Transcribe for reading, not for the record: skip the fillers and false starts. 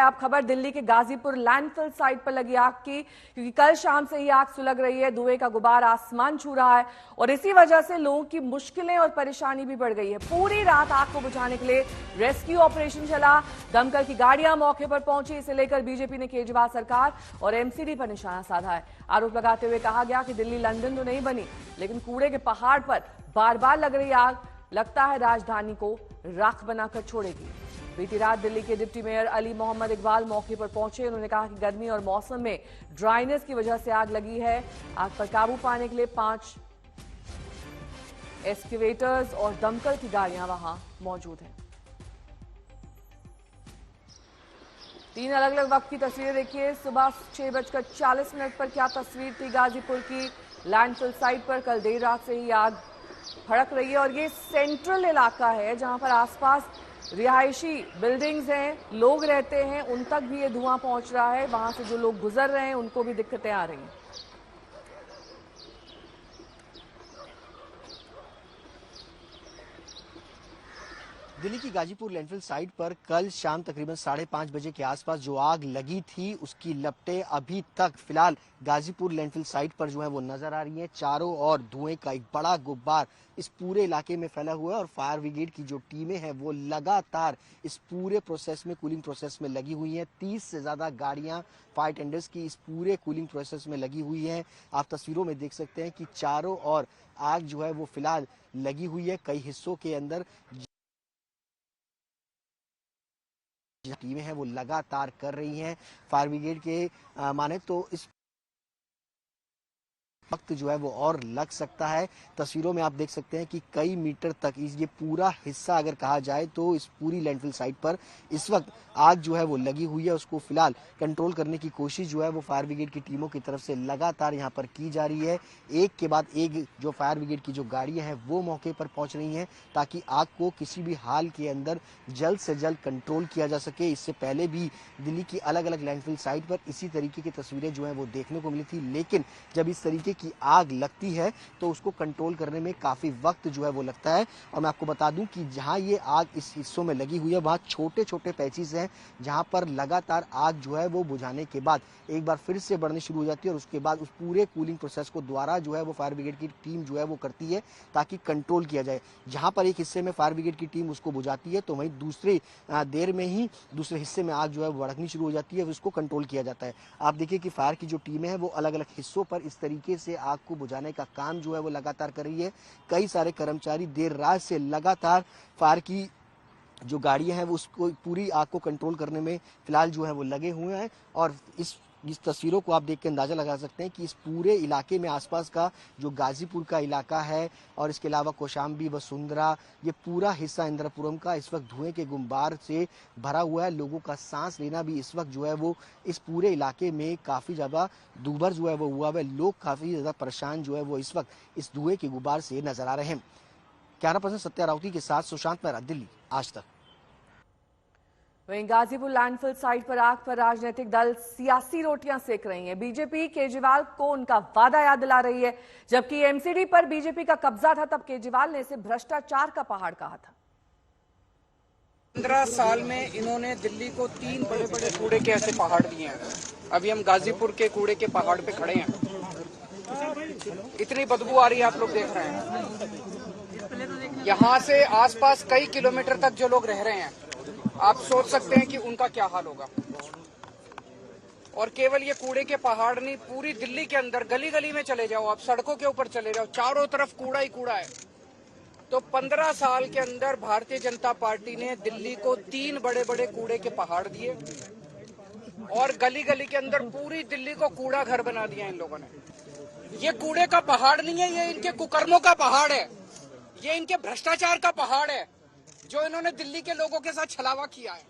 आप खबर दिल्ली के गाजीपुर लैंडफिल साइट पर लगी आग की, क्योंकि कल शाम से ही आग सुलग रही है। धुएं का गुबार आसमान छू रहा है और इसी वजह से लोगों की मुश्किलें और परेशानी भी बढ़ गई है। पूरी रात आग को बुझाने के लिए रेस्क्यू ऑपरेशन चला, दमकल की गाड़ियां मौके पर पहुंची। इसे लेकर बीजेपी ने केजरीवाल सरकार और एमसीडी पर निशाना साधा है। आरोप लगाते हुए कहा गया कि दिल्ली लंदन तो नहीं बनी, लेकिन कूड़े के पहाड़ पर बार बार लग रही आग लगता है राजधानी को राख बनाकर छोड़ेगी। बीती रात दिल्ली के डिप्टी मेयर अली मोहम्मद इकबाल मौके पर पहुंचे। उन्होंने कहा कि गर्मी और मौसम में ड्राइनेस की वजह से आग लगी है। आग पर काबू पाने के लिए 5 एक्सकेवेटर्स और दमकल की गाड़ियां वहां मौजूद हैं। 3 अलग अलग वक्त की तस्वीरें देखिए। सुबह 6:40 पर क्या तस्वीर थी गाजीपुर की लैंडफिल साइट पर। कल देर रात से ही आग भड़क रही है और ये सेंट्रल इलाका है जहां पर आसपास रिहायशी बिल्डिंग्स हैं, लोग रहते हैं, उन तक भी ये धुआं पहुंच रहा है। वहां से जो लोग गुजर रहे हैं उनको भी दिक्कतें आ रही हैं। दिल्ली की गाजीपुर लैंडफिल साइट पर कल शाम तकरीबन 5:30 बजे के आसपास जो आग लगी थी उसकी लपटें अभी तक फिलहाल गाजीपुर लैंडफिल साइट पर जो है वो नजर आ रही हैं। चारों ओर धुएं का एक बड़ा गुब्बार इस पूरे इलाके में फैला हुआ है और फायर ब्रिगेड की जो टीमें हैं वो लगातार इस पूरे प्रोसेस में, कूलिंग प्रोसेस में लगी हुई हैं। 30 से ज्यादा गाड़ियां फायर टेंडर्स की इस पूरे कूलिंग प्रोसेस में लगी हुई हैं। आप तस्वीरों में देख सकते हैं कि चारों ओर आग जो है वो फिलहाल लगी हुई है। कई हिस्सों के अंदर टीमें हैं वो लगातार कर रही हैं। फायर ब्रिगेड के माने तो इस वक्त जो है वो और लग सकता है। तस्वीरों में आप देख सकते हैं कि कई मीटर तक ये पूरा हिस्सा अगर कहा जाए तो इस पूरी लैंडफिल साइट पर इस वक्त आग जो है वो लगी हुई है। उसको फिलहाल कंट्रोल करने की कोशिश जो है वो फायर ब्रिगेड की टीमों की तरफ से लगातार यहाँ पर की जा रही है। एक के बाद एक जो फायर ब्रिगेड की जो गाड़ियां हैं वो मौके पर पहुंच रही हैं ताकि आग को किसी भी हाल के अंदर जल्द से जल्द कंट्रोल किया जा सके। इससे पहले भी दिल्ली की अलग अलग लैंडफिल साइट पर इसी तरीके की तस्वीरें जो है वो देखने को मिली थी, लेकिन जब इस तरीके की आग लगती है तो उसको कंट्रोल करने में काफी वक्त जो है वो लगता है। और मैं आपको बता दूं कि जहां ये आग इस हिस्सों में लगी हुई है वहां छोटे छोटे पैचेस हैं जहां पर लगातार आग जो है वो बुझाने के बाद एक बार फिर से बढ़नी शुरू हो जाती है और उसके बाद उस पूरे कूलिंग प्रोसेस को दोबारा जो है वो फायर ब्रिगेड की टीम जो है वो करती है ताकि कंट्रोल किया जाए। जहां पर एक हिस्से में फायर ब्रिगेड की टीम उसको बुझाती है तो वहीं दूसरे देर में ही दूसरे हिस्से में आग जो है वो भड़कनी शुरू हो जाती है, उसको कंट्रोल किया जाता है। आप देखिए कि फायर की जो टीमें हैं वो अलग अलग हिस्सों पर इस तरीके से आग को बुझाने का काम जो है वो लगातार कर रही है। कई सारे कर्मचारी देर रात से लगातार फायर की जो गाड़ियां हैं वो उसको पूरी आग को कंट्रोल करने में फिलहाल जो है वो लगे हुए हैं। और इस तस्वीरों को आप देख के अंदाजा लगा सकते हैं कि इस पूरे इलाके में आसपास का जो गाजीपुर का इलाका है और इसके अलावा कौशाम्बी, वसुंधरा, ये पूरा हिस्सा इंद्रपुरम का इस वक्त धुएं के गुब्बार से भरा हुआ है। लोगों का सांस लेना भी इस वक्त जो है वो इस पूरे इलाके में काफी ज्यादा दूभर जो है वो हुआ है। लोग काफी ज्यादा परेशान जो है वो इस वक्त इस धुएं के गुब्बार से नजर आ रहे हैं। कैमरा पर्सन सत्या राउती के साथ सुशांत मेहरा, दिल्ली, आज तक। वहीं गाजीपुर लैंडफिल साइट पर आग पर राजनीतिक दल सियासी रोटियां सेक रही हैं। बीजेपी केजरीवाल को उनका वादा याद दिला रही है। जबकि एमसीडी पर बीजेपी का कब्जा था तब केजरीवाल ने इसे भ्रष्टाचार का पहाड़ कहा था। 15 साल में इन्होंने दिल्ली को 3 बड़े बड़े कूड़े के ऐसे पहाड़ दिए हैं। अभी हम गाजीपुर के कूड़े के पहाड़ पे खड़े हैं। इतनी बदबू आ रही है, आप लोग देख रहे हैं। यहाँ से आसपास कई किलोमीटर तक जो लोग रह रहे हैं, आप सोच सकते हैं कि उनका क्या हाल होगा। और केवल ये कूड़े के पहाड़ नहीं, पूरी दिल्ली के अंदर गली गली में चले जाओ, आप सड़कों के ऊपर चले जाओ, चारों तरफ कूड़ा ही कूड़ा है। तो 15 साल के अंदर भारतीय जनता पार्टी ने दिल्ली को 3 बड़े बड़े कूड़े के पहाड़ दिए और गली गली के अंदर पूरी दिल्ली को कूड़ा घर बना दिया इन लोगों ने। ये कूड़े का पहाड़ नहीं है, ये इनके कुकर्मों का पहाड़ है, ये इनके भ्रष्टाचार का पहाड़ है जो इन्होंने दिल्ली के लोगों के साथ छलावा किया है।